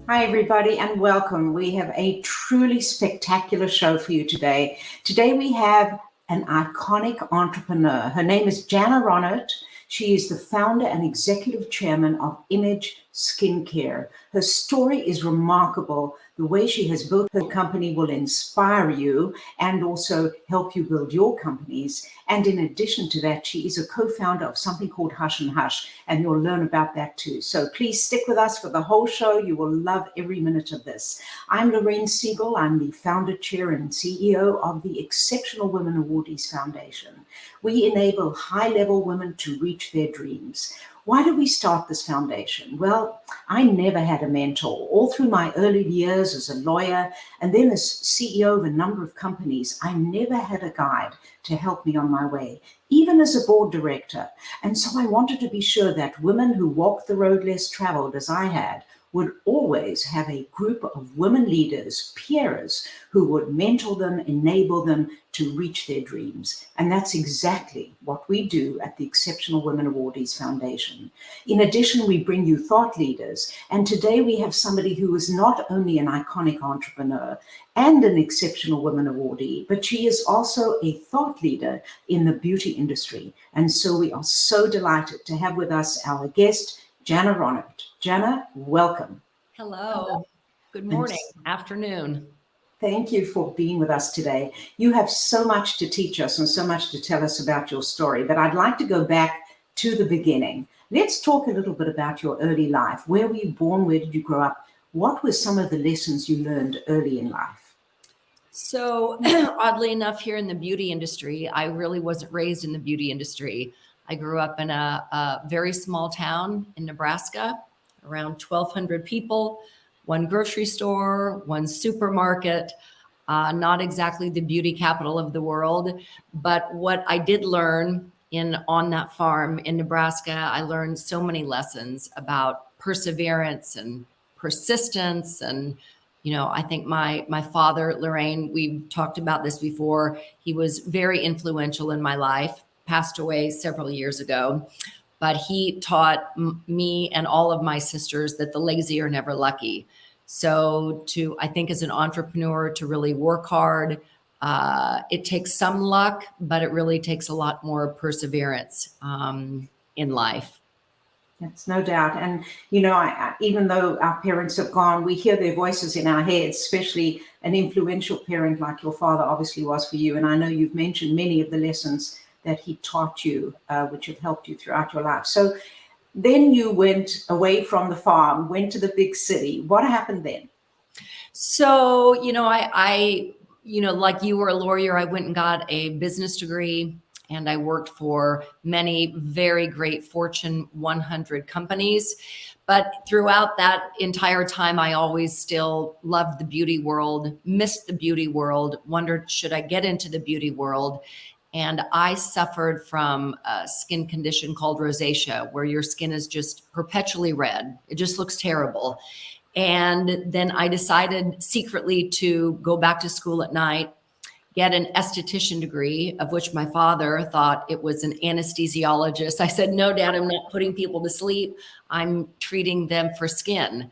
Hi, everybody, and welcome. We have a truly spectacular show for you today. Today, we have an iconic entrepreneur. Her name is Janna Ronert. She is the founder and executive chairman of Image Skincare. Her story is remarkable. The way she has built her company will inspire you and also help you build your companies. And in addition to that, she is a co-founder of something called Hush and Hush, and you'll learn about that too. So please stick with us for the whole show. You will love every minute of this. I'm Lorraine Siegel. I'm the founder, chair, and CEO of the Exceptional Women Awardees Foundation. We enable high-level women to reach their dreams. Why did we start this foundation? Well, I never had a mentor. All through my early years as a lawyer and then as CEO of a number of companies, I never had a guide to help me on my way, even as a board director. And so I wanted to be sure that women who walked the road less traveled as I had would always have a group of women leaders, peers, who would mentor them, enable them to reach their dreams. And that's exactly what we do at the Exceptional Women Awardees Foundation. In addition, we bring you thought leaders. And today we have somebody who is not only an iconic entrepreneur and an Exceptional Women Awardee, but she is also a thought leader in the beauty industry. And so we are so delighted to have with us our guest, Janna Ronert. Janna, welcome. Hello. Good morning, afternoon. Thank you for being with us today. You have so much to teach us and so much to tell us about your story, but I'd like to go back to the beginning. Let's talk a little bit about your early life. Where were you born? Where did you grow up? What were some of the lessons you learned early in life? So oddly enough, here in the beauty industry, I really wasn't raised in the beauty industry. I grew up in a very small town in Nebraska, around 1,200 people, one grocery store, one supermarket, not exactly the beauty capital of the world. But what I did learn on that farm in Nebraska, I learned so many lessons about perseverance and persistence. And, I think my father, Lorraine, we've talked about this before. He was very influential in my life, passed away several years ago. But he taught me and all of my sisters that the lazy are never lucky. So I think as an entrepreneur, to really work hard, it takes some luck, but it really takes a lot more perseverance in life. That's no doubt. And, even though our parents have gone, we hear their voices in our heads, especially an influential parent like your father obviously was for you. And I know you've mentioned many of the lessons that he taught you, which have helped you throughout your life. So then you went away from the farm, went to the big city. What happened then? So, I like you were a lawyer, I went and got a business degree, and I worked for many very great Fortune 100 companies. But throughout that entire time, I always still loved the beauty world, missed the beauty world, wondered, should I get into the beauty world? And I suffered from a skin condition called rosacea, where your skin is just perpetually red. It just looks terrible. And then I decided secretly to go back to school at night, get an esthetician degree, of which my father thought it was an anesthesiologist. I said, no, Dad, I'm not putting people to sleep. I'm treating them for skin.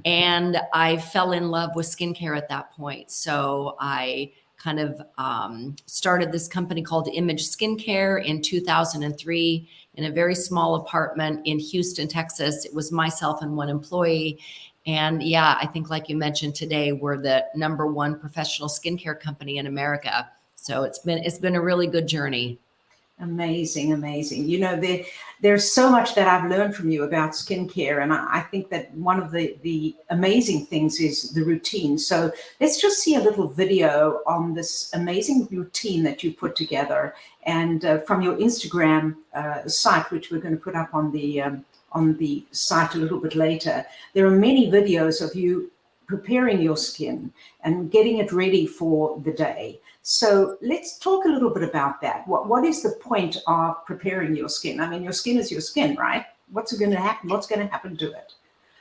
And I fell in love with skincare at that point. So I kind of started this company called Image Skincare in 2003 in a very small apartment in Houston, Texas. It was myself and one employee. And yeah, I think like you mentioned today, we're the #1 professional skincare company in America. So it's been a really good journey. Amazing, amazing. There's so much that I've learned from you about skincare. And I think that one of the amazing things is the routine. So let's just see a little video on this amazing routine that you put together and from your Instagram site, which we're going to put up on the site a little bit later. There are many videos of you preparing your skin and getting it ready for the day. So let's talk a little bit about that. What is the point of preparing your skin? I mean, your skin is your skin, right? What's going to happen? What's going to happen to it?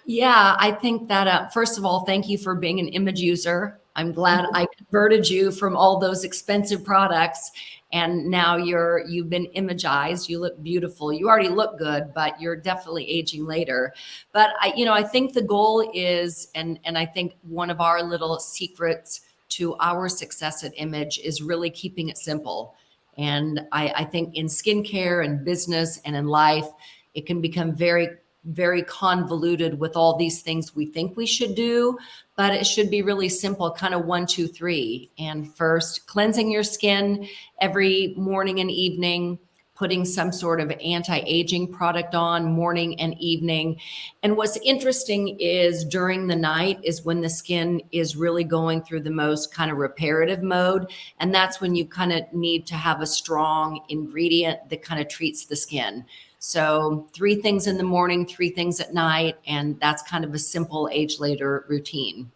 Yeah, I think that, first of all, thank you for being an Image user. I'm glad I converted you from all those expensive products. And now you've been imagized. You look beautiful. You already look good, but you're definitely aging later. But I think the goal is, and I think one of our little secrets to our success at Image is really keeping it simple. And I think in skincare and business and in life, it can become very, very convoluted with all these things we think we should do, but it should be really simple, kind of 1, 2, 3. And first, cleansing your skin every morning and evening, putting some sort of anti-aging product on morning and evening. And what's interesting is during the night is when the skin is really going through the most kind of reparative mode. And that's when you kind of need to have a strong ingredient that kind of treats the skin. So 3 things in the morning, 3 things at night, and that's kind of a simple age later routine.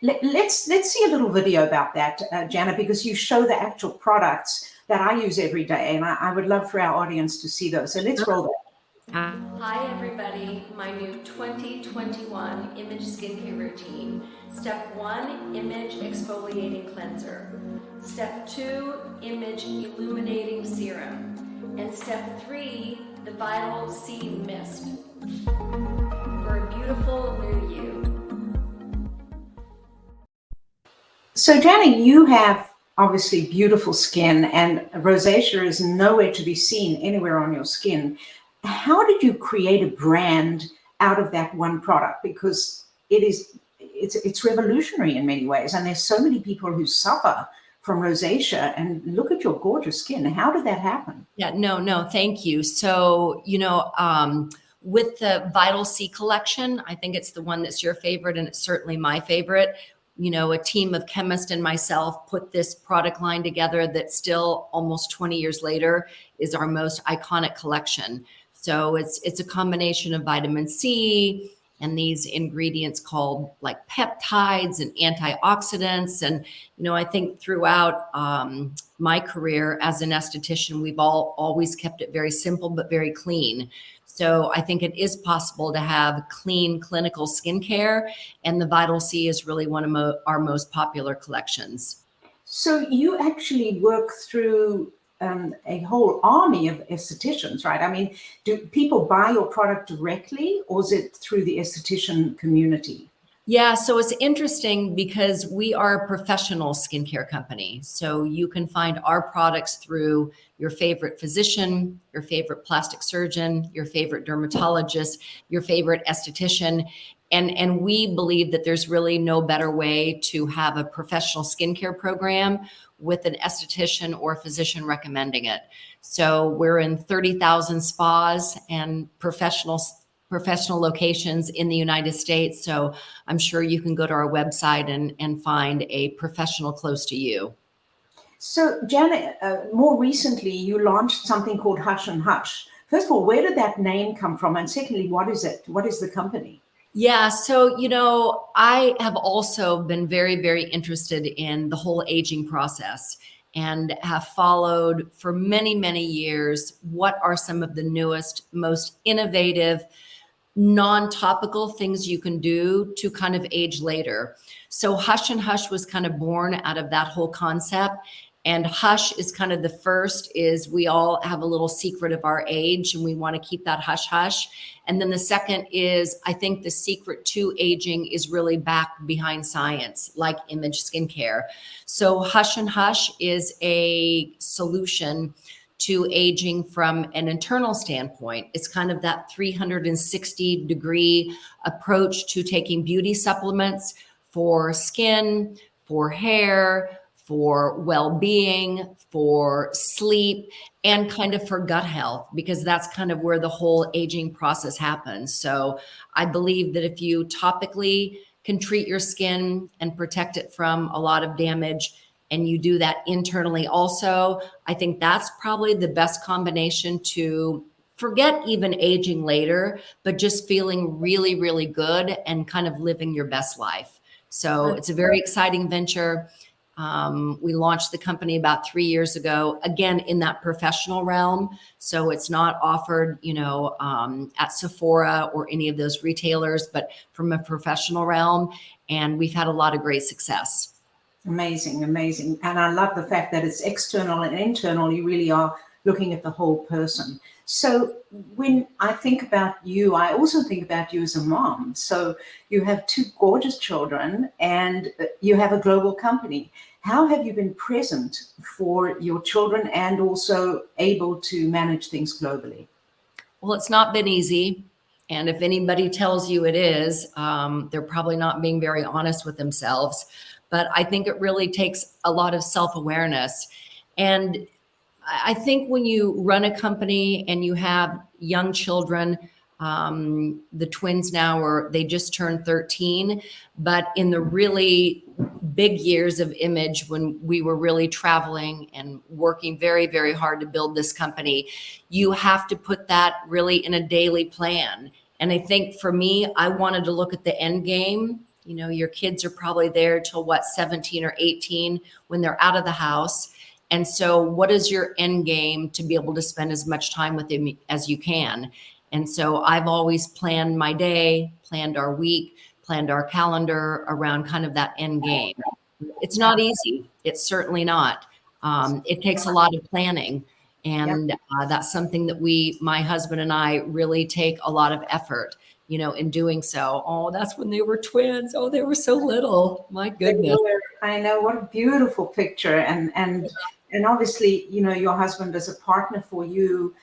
Let's see a little video about that, Janna, because you show the actual products that I use every day, and I would love for our audience to see those. So let's roll that. Hi everybody, my new 2021 Image Skincare Routine. Step 1, Image Exfoliating Cleanser. Step 2, Image Illuminating Serum. And step 3, the Vital C Mist. For a beautiful new you. So Janna, you have obviously beautiful skin, and rosacea is nowhere to be seen anywhere on your skin. How did you create a brand out of that one product? Because it's revolutionary in many ways, and there's so many people who suffer from rosacea, and look at your gorgeous skin. How did that happen? Yeah, no, thank you. So, with the Vital C collection, I think it's the one that's your favorite, and it's certainly my favorite. A team of chemists and myself put this product line together that still almost 20 years later is our most iconic collection. So it's a combination of vitamin C and these ingredients called like peptides and antioxidants. And, I think throughout my career as an esthetician, we've always kept it very simple, but very clean. So I think it is possible to have clean clinical skincare, and the Vital C is really one of our most popular collections. So you actually work through a whole army of estheticians, right? I mean, do people buy your product directly, or is it through the esthetician community? Yeah, so it's interesting because we are a professional skincare company. So you can find our products through your favorite physician, your favorite plastic surgeon, your favorite dermatologist, your favorite esthetician. And we believe that there's really no better way to have a professional skincare program with an esthetician or physician recommending it. So we're in 30,000 spas and professional locations in the United States. So I'm sure you can go to our website and find a professional close to you. So Janna, more recently, you launched something called Hush and Hush. First of all, where did that name come from? And secondly, what is it? What is the company? Yeah, so, I have also been very, very interested in the whole aging process and have followed for many, many years what are some of the newest, most innovative, non-topical things you can do to kind of age later. So Hush and Hush was kind of born out of that whole concept. And Hush is kind of the first, is we all have a little secret of our age and we want to keep that hush hush. And then the second is, I think the secret to aging is really back behind science, like Image Skincare. So Hush and Hush is a solution to aging from an internal standpoint. It's kind of that 360-degree approach to taking beauty supplements for skin, for hair, for well-being, for sleep, and kind of for gut health, because that's kind of where the whole aging process happens. So I believe that if you topically can treat your skin and protect it from a lot of damage, and you do that internally also, I think that's probably the best combination to forget even aging later, but just feeling really, really good and kind of living your best life. So it's a very exciting venture. We launched the company about 3 years ago, again, in that professional realm. So it's not offered, at Sephora or any of those retailers, but from a professional realm. And we've had a lot of great success. Amazing, amazing. And I love the fact that it's external and internal. You really are looking at the whole person. So when I think about you, I also think about you as a mom. So you have two gorgeous children and you have a global company. How have you been present for your children and also able to manage things globally? Well, it's not been easy. And if anybody tells you it is, they're probably not being very honest with themselves. But I think it really takes a lot of self-awareness. And I think when you run a company and you have young children, the twins now they just turned 13, but in the really big years of Image, when we were really traveling and working very, very hard to build this company, you have to put that really in a daily plan. And I think for me, I wanted to look at the end game. Your kids are probably there till 17 or 18 when they're out of the house. And so what is your end game to be able to spend as much time with them as you can? And so I've always planned my day, planned our week, planned our calendar around kind of that end game. It's not easy. It's certainly not. It takes a lot of planning. And that's something that my husband and I really take a lot of effort, in doing so. Oh, that's when they were twins. Oh, they were so little. My goodness. I know, what a beautiful picture. And obviously, your husband is a partner for you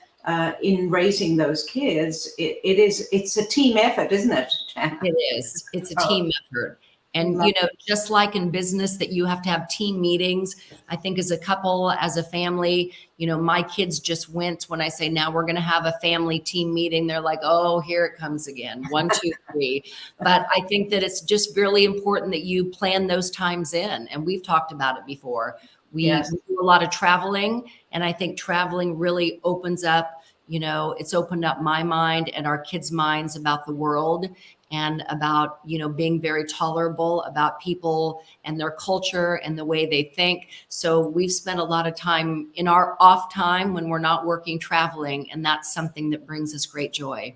in raising those kids. It's a team effort, isn't it, Janna? It is. It's a team effort. And, just like in business that you have to have team meetings, I think as a couple, as a family, my kids just went when I say, now we're going to have a family team meeting. They're like, oh, here it comes again. 1, 2, 3. But I think that it's just really important that you plan those times in. And we've talked about it before. We do a lot of traveling. And I think traveling really opens up, it's opened up my mind and our kids' minds about the world and about, being very tolerable about people and their culture and the way they think. So we've spent a lot of time in our off time when we're not working, traveling, and that's something that brings us great joy.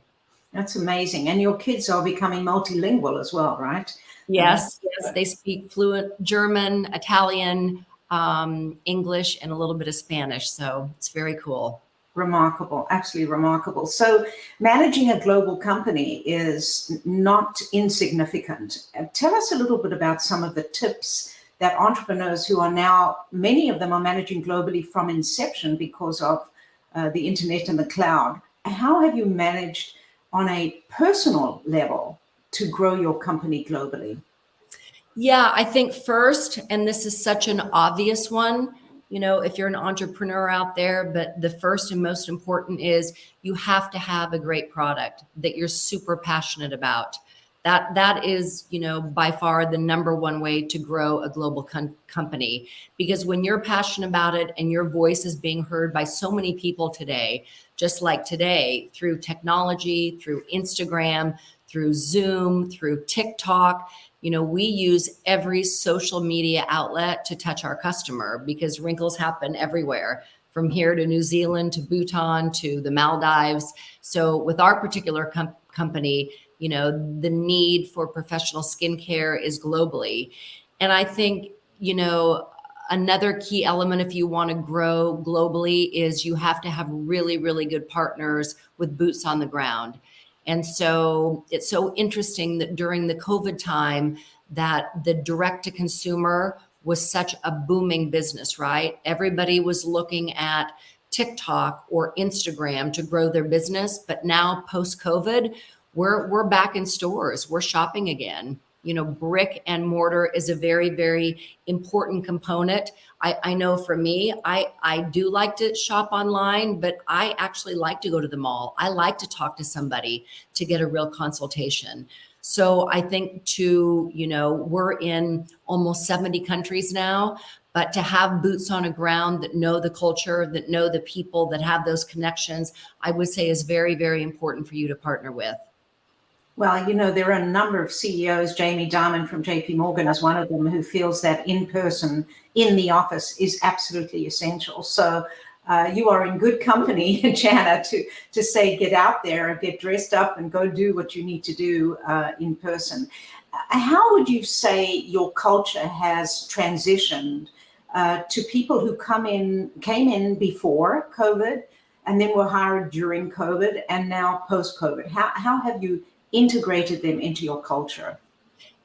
That's amazing. And your kids are becoming multilingual as well, right? Yes, they speak fluent German, Italian, English, and a little bit of Spanish. So it's very cool. Remarkable, absolutely remarkable. So managing a global company is not insignificant. Tell us a little bit about some of the tips that entrepreneurs who are now, many of them are managing globally from inception because of the internet and the cloud. How have you managed on a personal level to grow your company globally? Yeah, I think first, and this is such an obvious one, if you're an entrepreneur out there, but the first and most important is you have to have a great product that you're super passionate about. That is, by far the number one way to grow a global company, because when you're passionate about it and your voice is being heard by so many people today, just like today, through technology, through Instagram, through Zoom, through TikTok, we use every social media outlet to touch our customer because wrinkles happen everywhere, from here to New Zealand, to Bhutan, to the Maldives. So with our particular company, the need for professional skincare is globally. And I think, another key element if you want to grow globally is you have to have really, really good partners with boots on the ground. And so it's so interesting that during the COVID time that the direct to consumer was such a booming business, right? Everybody was looking at TikTok or Instagram to grow their business. But now post COVID, we're back in stores, we're shopping again. Brick and mortar is a very, very important component. I know for me, I do like to shop online, but I actually like to go to the mall. I like to talk to somebody to get a real consultation. So I think we're in almost 70 countries now, but to have boots on the ground that know the culture, that know the people, that have those connections, I would say is very, very important for you to partner with. Well, there are a number of CEOs. Jamie Dimon from JP Morgan is one of them, who feels that in person, in the office, is absolutely essential. So you are in good company, Janna, to say get out there, get dressed up, and go do what you need to do in person. How would you say your culture has transitioned to people who came in before COVID and then were hired during COVID and now post-COVID? How have you integrated them into your culture?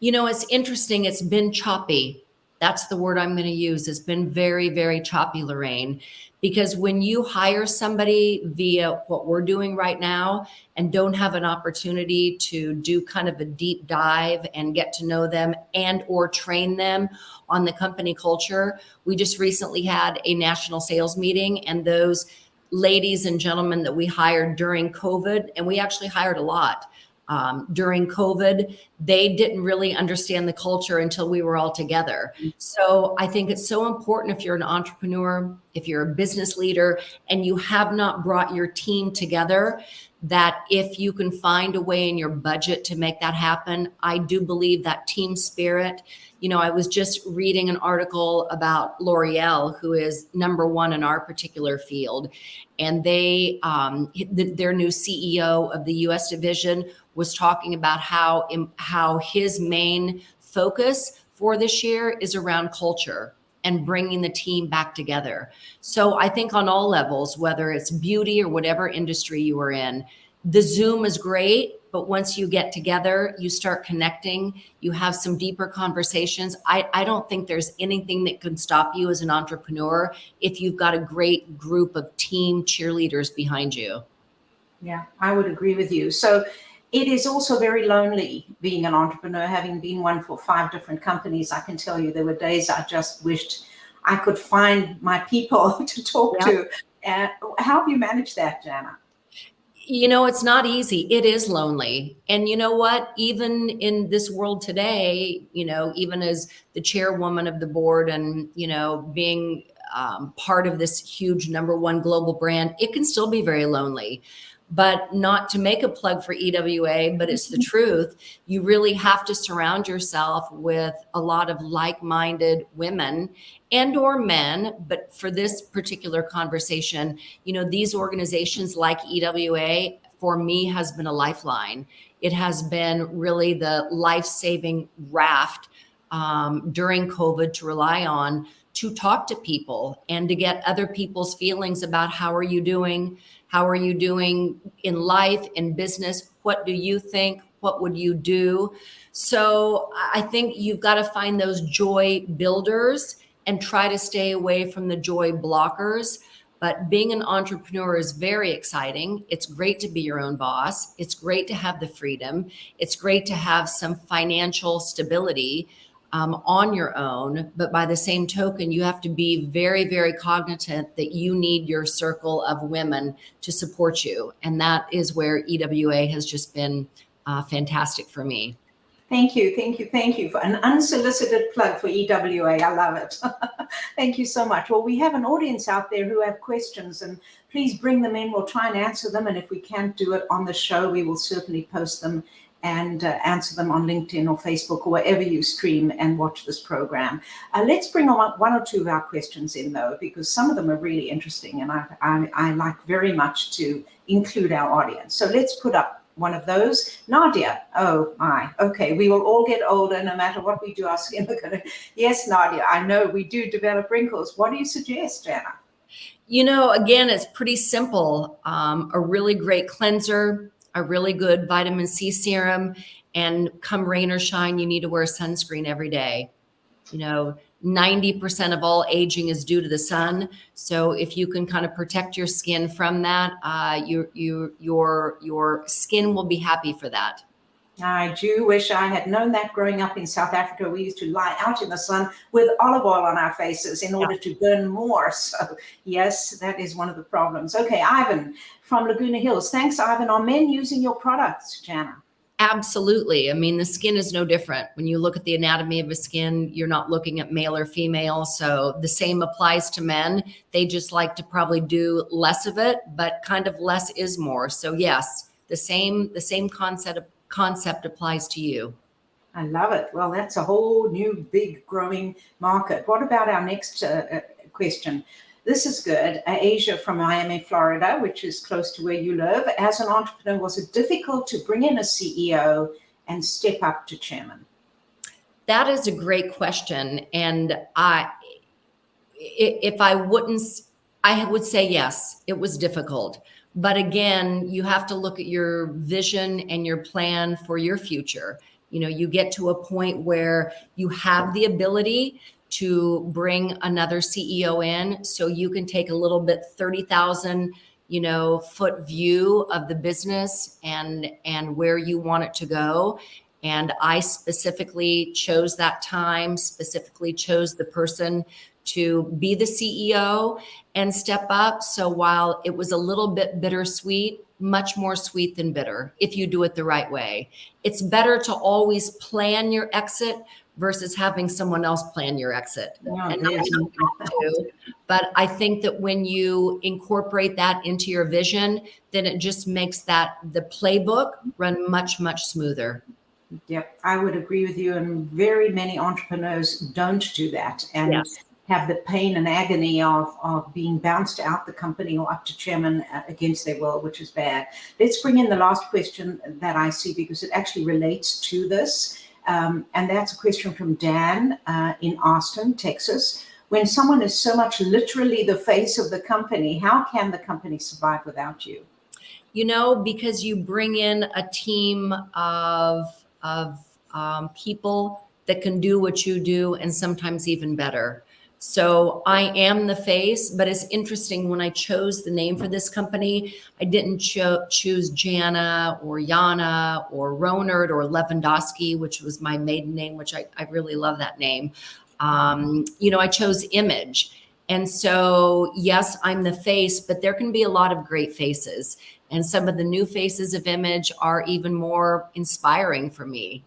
It's interesting. It's been choppy. That's the word I'm going to use. It's been very, very choppy, Lorraine, because when you hire somebody via what we're doing right now and don't have an opportunity to do kind of a deep dive and get to know them and or train them on the company culture, we just recently had a national sales meeting, and those ladies and gentlemen that we hired during COVID, and we actually hired a lot, during COVID, they didn't really understand the culture until we were all together. So I think it's so important, if you're an entrepreneur, if you're a business leader, and you have not brought your team together, that if you can find a way in your budget to make that happen, I do believe that team spirit. I was just reading an article about L'Oreal, who is number one in our particular field. And their new CEO of the US division was talking about how his main focus for this year is around culture and bringing the team back together. So I think on all levels, whether it's beauty or whatever industry you are in, the Zoom is great, but once you get together, you start connecting, you have some deeper conversations. I don't think there's anything that can stop you as an entrepreneur if you've got a great group of team cheerleaders behind you. Yeah, I would agree with you. So it is also very lonely being an entrepreneur. Having been one for 5 different companies, I can tell you there were days I just wished I could find my people to talk to. How have you managed that, Janna? It's not easy. It is lonely. And you know what? Even in this world today, even as the chairwoman of the board and, being part of this huge #1 global brand, it can still be very lonely. But not to make a plug for EWA, but it's the truth. You really have to surround yourself with a lot of like-minded women and or men. But for this particular conversation, these organizations like EWA, for me, has been a lifeline. It has been really the life-saving raft during COVID to rely on, to talk to people and to get other people's feelings about how are you doing? How are you doing in life, in business? What do you think? What would you do? So I think you've got to find those joy builders and try to stay away from the joy blockers. But being an entrepreneur is very exciting. It's great to be your own boss. It's great to have the freedom. It's great to have some financial stability on your own. But by the same token, you have to be very, very cognizant that you need your circle of women to support you. And that is where EWA has just been fantastic for me. Thank you. Thank you. Thank you for an unsolicited plug for EWA. I love it. Thank you so much. Well, we have an audience out there who have questions, and please bring them in. We'll try and answer them. And if we can't do it on the show, we will certainly post them and answer them on LinkedIn or Facebook or wherever you stream and watch this program. Let's bring on 1 or 2 of our questions in, though, because some of them are really interesting, and I like very much to include our audience. So let's put up one of those. Nadia, oh my, okay, we will all get older no matter what we do. Our skin are gonna, yes, Nadia, I know we do develop wrinkles. What do you suggest, Janna? Again, it's pretty simple. A really great cleanser, a really good vitamin C serum, and come rain or shine, you need to wear sunscreen every day. 90% of all aging is due to the sun. So if you can kind of protect your skin from that, your skin will be happy for that. I do wish I had known that growing up in South Africa. We used to lie out in the sun with olive oil on our faces in order to burn more. So yes, that is one of the problems. Okay, Ivan from Laguna Hills. Thanks, Ivan. Are men using your products, Janna? Absolutely. I mean, the skin is no different. When you look at the anatomy of a skin, you're not looking at male or female. So the same applies to men. They just like to probably do less of it, but kind of less is more. So yes, the same concept concept applies to you. I love it. Well, that's a whole new big growing market. What about our next question? This is good. Asia from Miami, Florida, which is close to where you live. As an entrepreneur, was it difficult to bring in a CEO and step up to chairman? That is a great question. And I would say yes, it was difficult. But again, you have to look at your vision and your plan for your future. You get to a point where you have the ability to bring another CEO in, so you can take a little bit 30,000 foot view of the business and where you want it to go. And I specifically chose that time, specifically chose the person to be the CEO and step up. So while it was a little bit bittersweet, much more sweet than bitter if you do it the right way. It's better to always plan your exit versus having someone else plan your exit. But I think that when you incorporate that into your vision, then it just makes the playbook run much, much smoother. Yep, I would agree with you. And very many entrepreneurs don't do that and have the pain and agony of being bounced out the company or up to chairman against their will, which is bad. Let's bring in the last question that I see, because it actually relates to this. And that's a question from Dan in Austin, Texas. When someone is so much literally the face of the company, how can the company survive without you? Because you bring in a team of people that can do what you do and sometimes even better. So I am the face, but it's interesting, when I chose the name for this company, I didn't choose Janna or Janna or Ronert or Lewandowski, which was my maiden name, which I really love that name. I chose image. And so, yes, I'm the face, but there can be a lot of great faces. And some of the new faces of image are even more inspiring for me,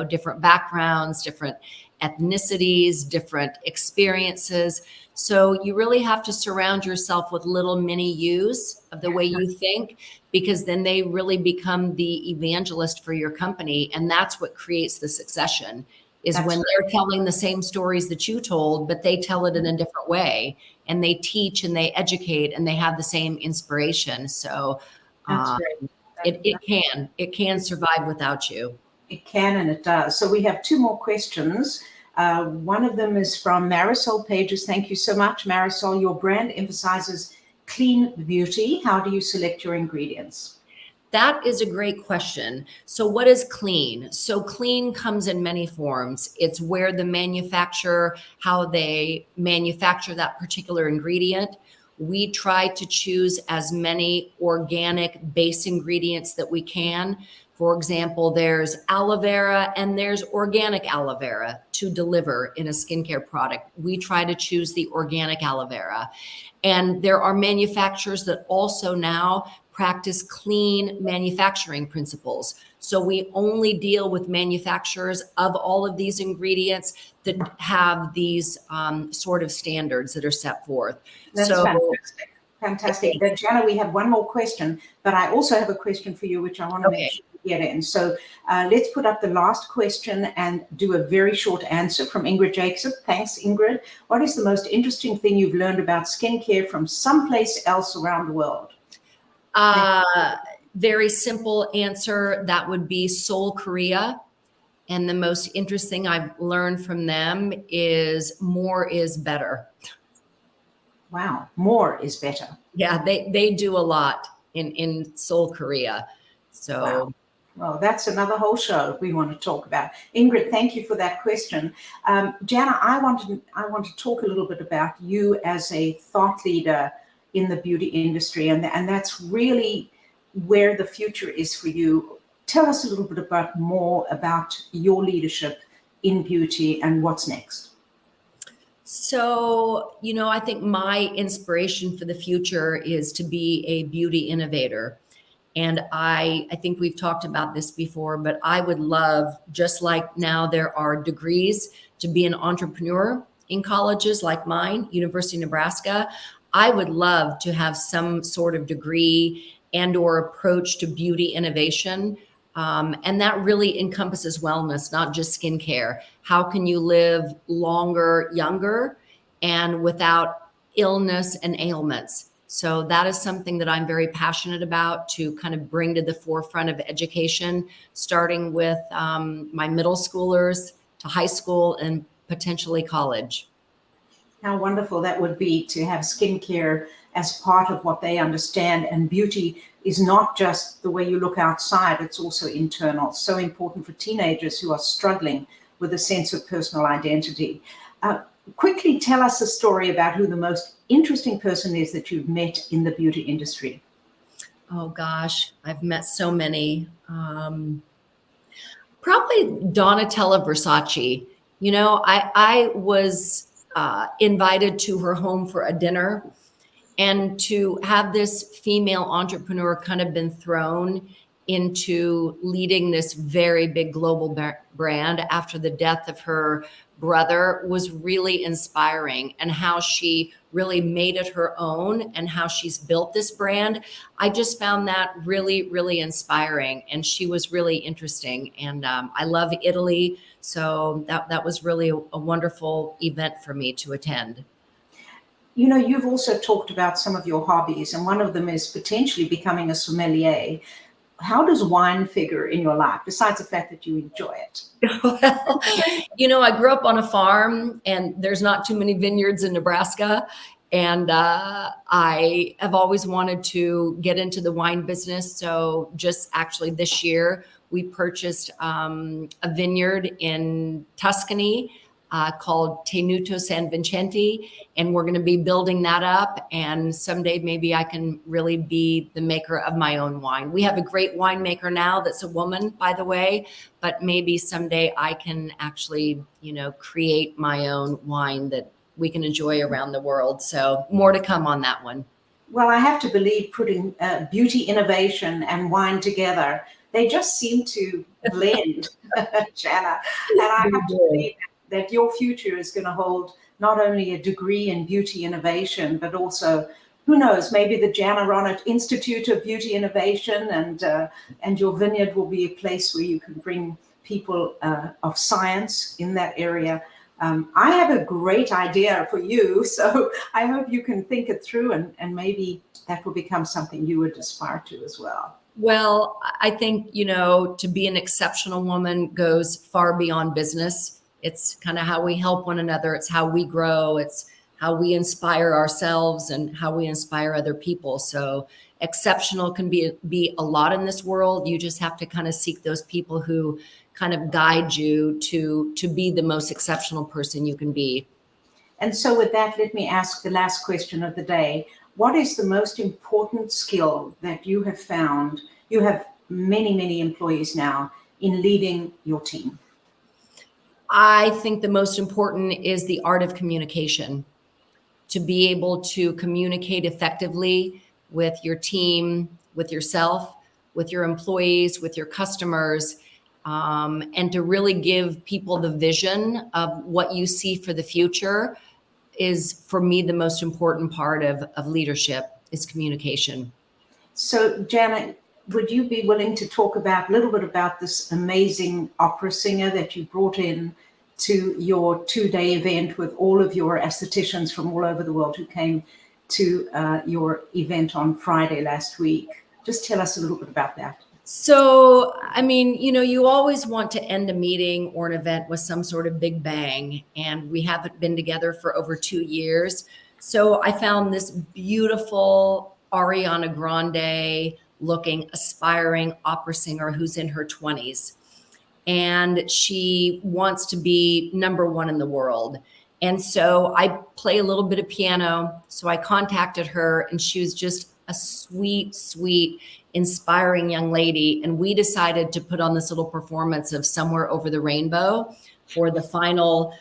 different backgrounds, different ethnicities, different experiences. So you really have to surround yourself with little mini yous of the way you think, because then they really become the evangelist for your company. And that's what creates the succession, is when they're telling the same stories that you told, but they tell it in a different way, and they teach and they educate and they have the same inspiration. So it can survive without you. It can, and it does. So we have two more questions. One of them is from Marisol Pages. Thank you so much, Marisol. Your brand emphasizes clean beauty. How do you select your ingredients? That is a great question. So what is clean? So clean comes in many forms. It's where the manufacturer, how they manufacture that particular ingredient. We try to choose as many organic base ingredients that we can. For example, there's aloe vera and there's organic aloe vera to deliver in a skincare product. We try to choose the organic aloe vera. And there are manufacturers that also now practice clean manufacturing principles. So we only deal with manufacturers of all of these ingredients that have these sort of standards that are set forth. That's fantastic. Fantastic. But Janna, we have one more question, but I also have a question for you, which I want to make sure we get in. So let's put up the last question and do a very short answer from Ingrid Jacob. Thanks, Ingrid. What is the most interesting thing you've learned about skincare from someplace else around the world? Very simple answer. That would be Seoul, Korea. And the most interesting I've learned from them is more is better. Wow. More is better. Yeah, they do a lot in Seoul, Korea. So, wow. Well, that's another whole show we want to talk about. Ingrid, thank you for that question. Janna, I want to talk a little bit about you as a thought leader in the beauty industry, and that's really where the future is for you. Tell us a little bit more about your leadership in beauty and what's next. So, I think my inspiration for the future is to be a beauty innovator. And I think we've talked about this before, but I would love, just like now there are degrees to be an entrepreneur in colleges like mine, University of Nebraska, I would love to have some sort of degree and or approach to beauty innovation. And that really encompasses wellness, not just skincare. How can you live longer, younger, and without illness and ailments? So that is something that I'm very passionate about to kind of bring to the forefront of education, starting with my middle schoolers to high school and potentially college. How wonderful that would be to have skincare as part of what they understand. And beauty is not just the way you look outside, it's also internal. So important for teenagers who are struggling with a sense of personal identity. Quickly tell us a story about who the most interesting person is that you've met in the beauty industry. Oh gosh, I've met so many. Probably Donatella Versace. You know, I was invited to her home for a dinner, and to have this female entrepreneur kind of been thrown into leading this very big global brand after the death of her brother was really inspiring, and how she really made it her own and how she's built this brand. I just found that really, really inspiring, and she was really interesting. And I love Italy. So that was really a wonderful event for me to attend. You know, you've also talked about some of your hobbies, and one of them is potentially becoming a sommelier. How does wine figure in your life, besides the fact that you enjoy it? Well, you know, I grew up on a farm, and there's not too many vineyards in Nebraska. And I have always wanted to get into the wine business. So just actually this year, we purchased a vineyard in Tuscany called Tenuto San Vicente, and we're going to be building that up. And someday maybe I can really be the maker of my own wine. We have a great winemaker now that's a woman, by the way, but maybe someday I can actually, you know, create my own wine that we can enjoy around the world. So more to come on that one. Well, I have to believe putting beauty innovation and wine together, they just seem to blend, Janna. And I have to believe that your future is going to hold not only a degree in beauty innovation, but also, who knows, maybe the Janna Ronert Institute of Beauty Innovation, and your vineyard will be a place where you can bring people of science in that area. I have a great idea for you, so I hope you can think it through, and maybe that will become something you would aspire to as well. Well, I think, you know, to be an exceptional woman goes far beyond business. It's kind of how we help one another. It's how we grow. It's how we inspire ourselves and how we inspire other people. So exceptional can be a lot in this world. You just have to kind of seek those people who kind of guide you to be the most exceptional person you can be. And so with that, let me ask the last question of the day. What is the most important skill that you have found? You have many, many employees now, in leading your team. I think the most important is the art of communication. To be able to communicate effectively with your team, with yourself, with your employees, with your customers, and to really give people the vision of what you see for the future is, for me, the most important part of leadership is communication. So, Janna, would you be willing to talk about a little bit about this amazing opera singer that you brought in to your 2-day event with all of your aestheticians from all over the world who came to your event on Friday last week? Just tell us a little bit about that. So, I mean, you know, you always want to end a meeting or an event with some sort of big bang, and we haven't been together for over 2 years. So I found this beautiful Ariana Grande looking, aspiring opera singer who's in her 20s. And she wants to be number one in the world. And so I play a little bit of piano. So I contacted her, and she was just a sweet, sweet, inspiring young lady. And we decided to put on this little performance of Somewhere Over the Rainbow for the final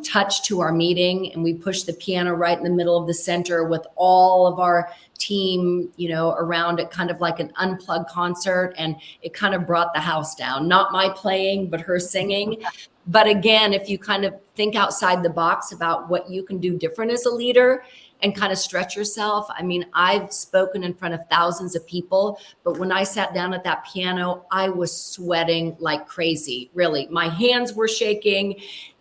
touch to our meeting. And we pushed the piano right in the middle of the center with all of our team, you know, around it, kind of like an unplugged concert. And it kind of brought the house down. Not my playing, but her singing. But again, if you kind of think outside the box about what you can do different as a leader, and kind of stretch yourself. I mean, I've spoken in front of thousands of people, but when I sat down at that piano, I was sweating like crazy. Really, my hands were shaking.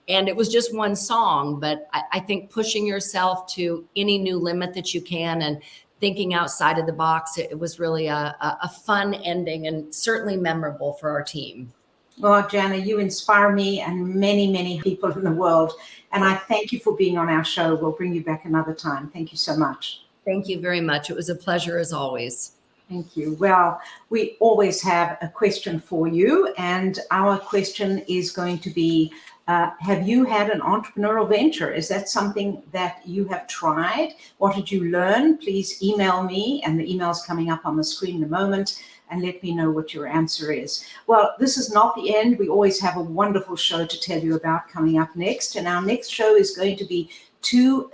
And it was just one song, but I think pushing yourself to any new limit that you can and thinking outside of the box, it was really a fun ending and certainly memorable for our team. Well, Janna, you inspire me and many, many people in the world. And I thank you for being on our show. We'll bring you back another time. Thank you so much. Thank you very much. It was a pleasure as always. Thank you. Well, we always have a question for you. And our question is going to be, have you had an entrepreneurial venture? Is that something that you have tried? What did you learn? Please email me, and the email's coming up on the screen in a moment, and let me know what your answer is. Well, this is not the end. We always have a wonderful show to tell you about coming up next. And our next show is going to be two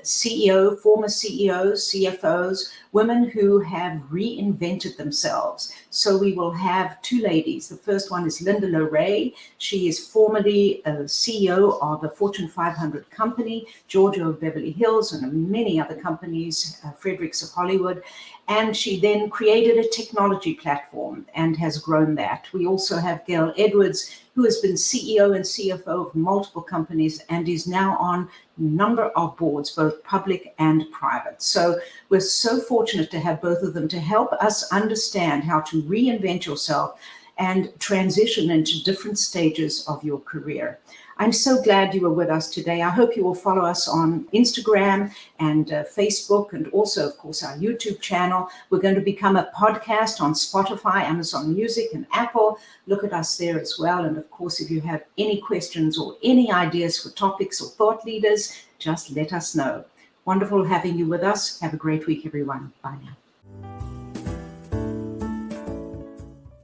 former CEOs, CFOs, women who have reinvented themselves. So we will have two ladies. The first one is Linda Loray. She is formerly a CEO of a Fortune 500 company, Georgia of Beverly Hills, and many other companies, Fredericks of Hollywood. And she then created a technology platform and has grown that. We also have Gail Edwards, who has been CEO and CFO of multiple companies and is now on a number of boards, both public and private. So we're so fortunate to have both of them to help us understand how to reinvent yourself and transition into different stages of your career. I'm so glad you were with us today. I hope you will follow us on Instagram and Facebook, and also, of course, our YouTube channel. We're going to become a podcast on Spotify, Amazon Music, and Apple. Look at us there as well. And of course, if you have any questions or any ideas for topics or thought leaders, just let us know. Wonderful having you with us. Have a great week, everyone. Bye now.